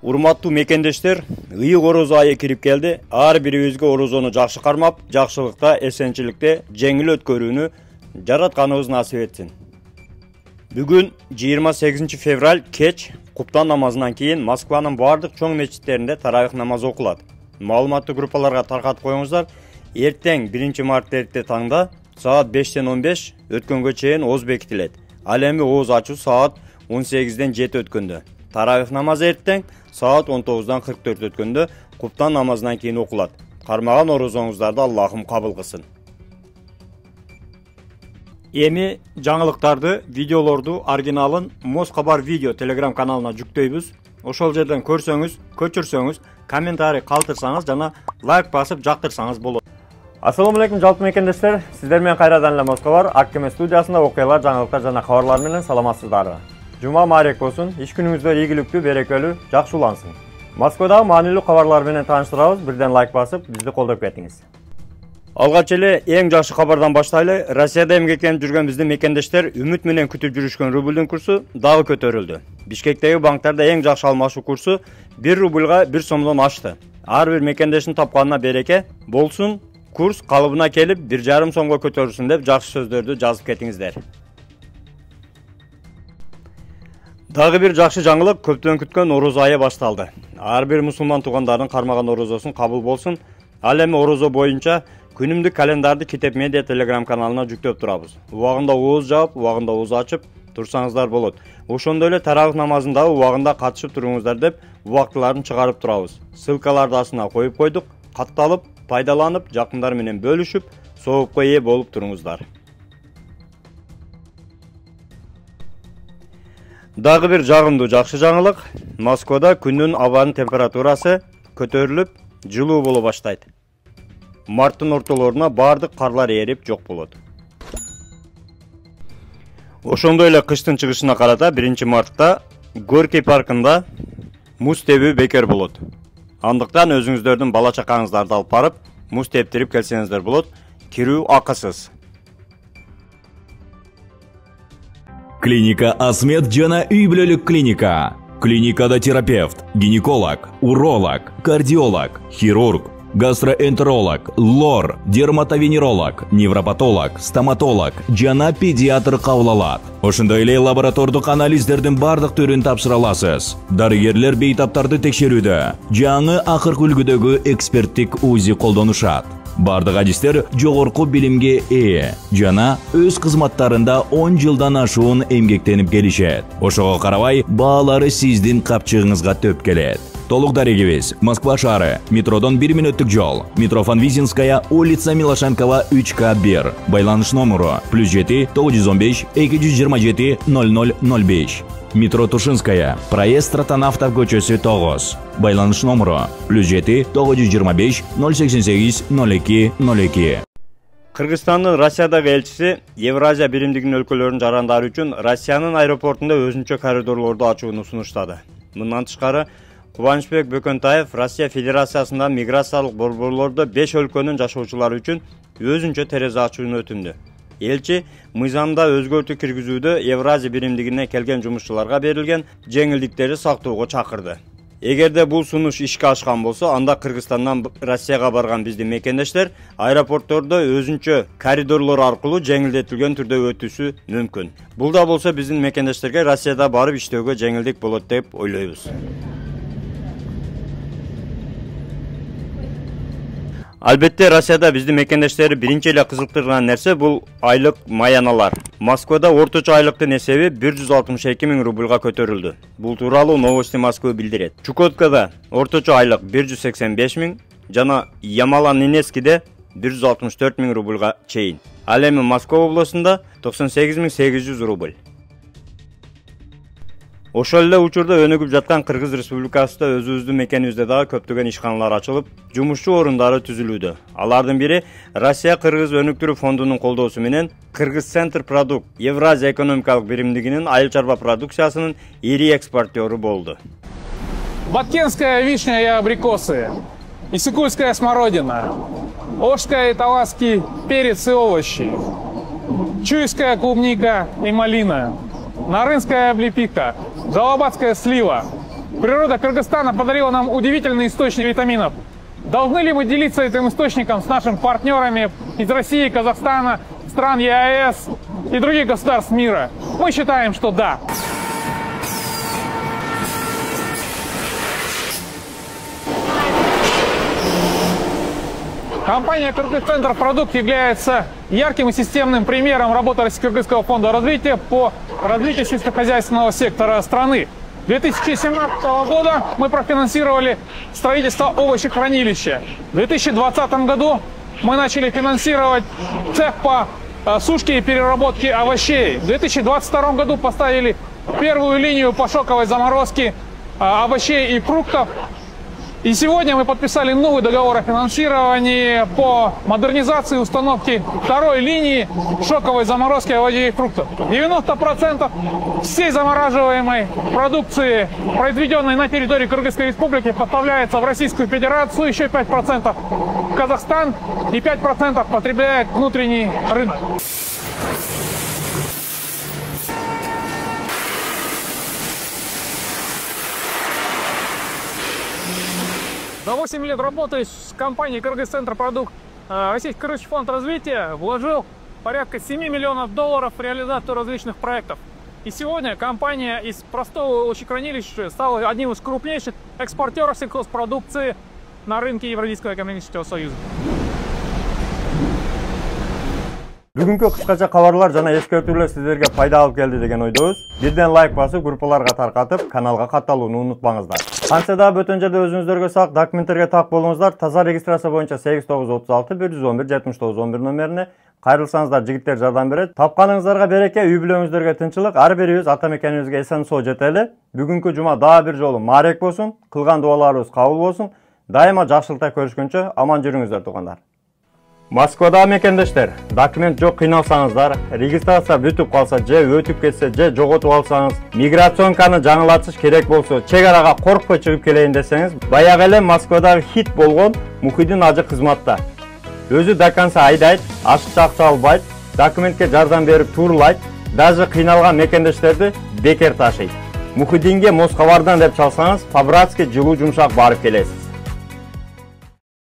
Урматтуу мекендештер, ыйык орозо айы кирип келди. Ар бирибизге орозону жакшы кармап, жакшылыкта, эсенчиликте жеңил өткөрүүнү жаратканыбыз насип этсин. Бүгүн 28 февраль кеч куптан намазынан кийин Москванын бардык чоң мечиттеринде таравих намазы окулат. Маалыматтуу группаларга таркатып коюңуздар. Эртең 1 март эрте таңда саат 5-тен 15 өткөнгө чейин ооз бекитилет. Ал эми ооз ачуу саат 18-ден 7 өткөндө. Таравих намазы эртең саат 19-дан 44 өткөндө куптан намазынан кийин окулат. Кармаган орозоңуздарды Аллахым кабыл кылсын. Эми жаңылыктарды, видеолорду оригиналын Москабар видео телеграм каналына жүктөйбүз. Ошол жерден көрсөңүз, көчүрсөңүз, комментарий калтырсаңыз жана лайк басып жактырсаңыз болот. Ассаламу алейкум жалпы мекендештер. Сиздер менен кайрадан эле Москабар Аккеме студиясында окуялар, жаңылыктар жана кабарлар менен саламатсыздарбы. Жума маарек болсун, иш күнүңүздөр ийгиликтүү, берекелүү, жакшы улансын. Москвадагы маанилүү кабарлар менен тааныштырабыз. Бирден лайк басып, бизди колдоп кетиңиз. Алгач эле эң жакшы кабардан баштайлы. Россияда эмгектенип жүргөн биздин мекендештер үмүт менен күтүп жүрүшкөн рубльдүн курсу дагы көтөрүлдү. Бишкектеги банктарда эң жакшы алмашуу курсу 1 рубльга 1 сомдон ашты. Ар бир мекендештин тапканына береке болсун. Курс калыбына келип 1,5 сомго көтөрүлсүн деп жакшы сөздөрдү жазып кетиңиздер. Дагы бир жакшы жаңылык, көптөн күткөн орозо айы башталды. Ар бир мусулман туугандардын кармаган орозосун кабыл болсун. Ал эми орозо боюнча күнүмдүк календарды Китеп медиа телеграм каналына жүктөп турабыз. Убагында ооз жаап, убагында ооз ачып турсаңыздар болот. Ошондой эле таравих намазында убагында катышып туруңуздар деп убактыларын чыгарып турабыз. Ссылкаларды астына коюп койдук. Катталып, пайдаланып, жакындар менен бөлүшүп, соопко ээ болуп туруңуздар. Дагы бир жагымдуу жакшы жаңылык. Москвада күндүн абанын температурасы көтөрүлүп, жылуу боло баштайт. Марттын ортолоруна бардык карлар эрип жок болот. Ошондой эле кыштын чыгышына карата 1 мартта Горький паркында муз тебүү бекер болот. Андыктан өзүңүздөрдүн бала чакаңыздарды алып барып, муз тептирип келсеңиздер болот. Кирүү акысыз. Клиника Асмет жана үй бүлөлүк клиника. Клиникада терапевт, гинеколог, уролог, кардиолог, хирург, гастроэнтеролог, лор, дерматовенеролог, невропатолог, стоматолог жана педиатр кабыл алат. Ошондой эле лаборатордук анализдердин бардык түрүн тапшыра аласыз. Дарыгерлер бейтаптарды текшерүүдө, жаңы акыркы үлгүдөгү эксперттик УЗИ колдонушат. Бардык адистер жогорку билимге ээ жана өз кызматтарында 10 жылдан ашуун эмгектенип келишет. Ошого карабай, баалары сиздин капчыгыңызга төп келет. Толук дарегибиз Москва шаары, метродон 1 мүнөттүк жол, метро Фанвизинская, улица Милошенкова 3К1. Байланыш номеру +7 915 227 0005. Метро Тушинская, проезд Стратонавтов көчөсү 9. Байланыш номеру +7 925 088 0202. Кыргызстандын Россиядагы элчиси Евразия биримдигинин өлкөлөрүнүн жарандары үчүн Россиянын аэропортунда өзүнчө коридорлорду ачууну сунуштады. Мындан тышкары, Кубанычбек Бөкөнтаев Россия Федерациясында миграциялык борборлордо 5 өлкөнүн жашоочулары үчүн өзүнчө терезе ачууну өтүндү. Элчи мыйзамда өзгөртүү киргизүүдө Евразия биримдигине келген жумушчуларга берилген жеңилдиктерди сактоого чакырды. Эгерде бул сунуш ишке ашкан болсо, анда Кыргызстандан Россияга барган биздин мекендештер аэропорттордо өзүнчө коридорлор аркылуу жеңилдетилген түрдө өтүүсү мүмкүн. Бул да болсо биздин мекендештерге Россияда барып иштөөгө жеңилдик болот деп ойлойбуз. Албетте, Россияда биздин мекендештери биринчи эле кызыктырган нерсе бул айлык маяналар. Москвада орточо айлыктын эсеби 162 000 рубльга көтөрүлдү. Бул тууралуу Новости Москвы билдирет. Чукоткада орточо айлык 185 000 жана Ямало-Ненецкиде 164 000 рубльга чейин. Ал эми Москва облусунда 98 800 рубль. Ошол эле учурда өнүгүп жаткан Кыргыз Республикасында өзүбүздүн мекенибизде дагы көптөгөн ишканалар ачылып, жумушчу орундары түзүлүүдө. Алардын бири Россия Кыргыз өнүктүрүү фондунун колдоосу менен Кыргыз Центр Продукт Евразия экономикалык биримдигинин айыл чарба продукциясынын ири экспортеру болду. Баткенская вишня и абрикосы, Иссыкульская смородина, Ошская и Таласский перец и овощи, Чуйская клубника и малина, Нарынская облепиха, Жалобатская слива, Природа Кыргызстана подарила нам удивительный источник витаминов. Должны ли мы делиться этим источником с нашими партнерами из России, Казахстана, стран ЕАЭС и других государств мира? Мы считаем, что да. Компания «Кыргызцентр Продукт» является ярким и системным примером работы Российско-Кыргызского фонда развития по развитию сельскохозяйственного сектора страны. 2017 года мы профинансировали строительство овощехранилища. В 2020 году мы начали финансировать цех по сушке и переработке овощей. В 2022 году поставили первую линию пошоковой заморозки овощей и фруктов. И сегодня мы подписали новый договор о финансировании по модернизации установки второй линии шоковой заморозки овощей и фруктов. 90% всей замораживаемой продукции, произведенной на территории Кыргызской Республики, поставляется в Российскую Федерацию, еще 5% в Казахстан и 5% потребляет внутренний рынок. За 8 лет работы с компанией «Кыргызцентр Продукт» Российско-Кыргызский фонд развития вложил порядка 7 миллионов долларов в реализацию различных проектов. И сегодня компания из простого овощехранилища стала одним из крупнейших экспортеров сельхозпродукции на рынке Евразийского экономического союза. Бүгүнкү кыскача кабарлар жана эскертүүлөр сиздерге пайда алып келди деген ойдобуз. Бирден лайк басып, группаларга таркатып, каналга катталууну унутпаңыздар. Кантсе да бөтөн жерде өзүңүздөргө сак документтерге так болуңуздар. Таза регистрация боюнча 8936 111 7911 номерине кайрылсаңыздар, жигиттер жардам берет. Тапканыңыздарга береке, үй бүлөңүздөргө тынчылык. Ар бирибиз ата мекенибизге эсен соо жетели. Бүгүнкү жума дагы бир жолу маарек болсун, кылган дуаларыбыз кабыл болсун. Дайыма жакшылыкта көрүшкөнчө аман жүрүңүздөр туугандар. Москвада мекендештер, документ жок кыйналсаңыздар, регистрация бүтүп калса, же өтүп кетсе, же жоготуп алсаңыз, миграционканы жаңылатыш керек болсо, чек арага коркпой чыгып келейин десеңиз, баягы эле Москвадагы хит болгон Мухиддин ажы кызматта. Өзү до конца айдайт, ашыкча акча албайт, документке жардам берип турлайт, даже кыйналган мекендештерди бекер ташыйт. Мухиддинге Москвадан деп чалсаңыз, по-братски жылуу жумшак барып келесиз.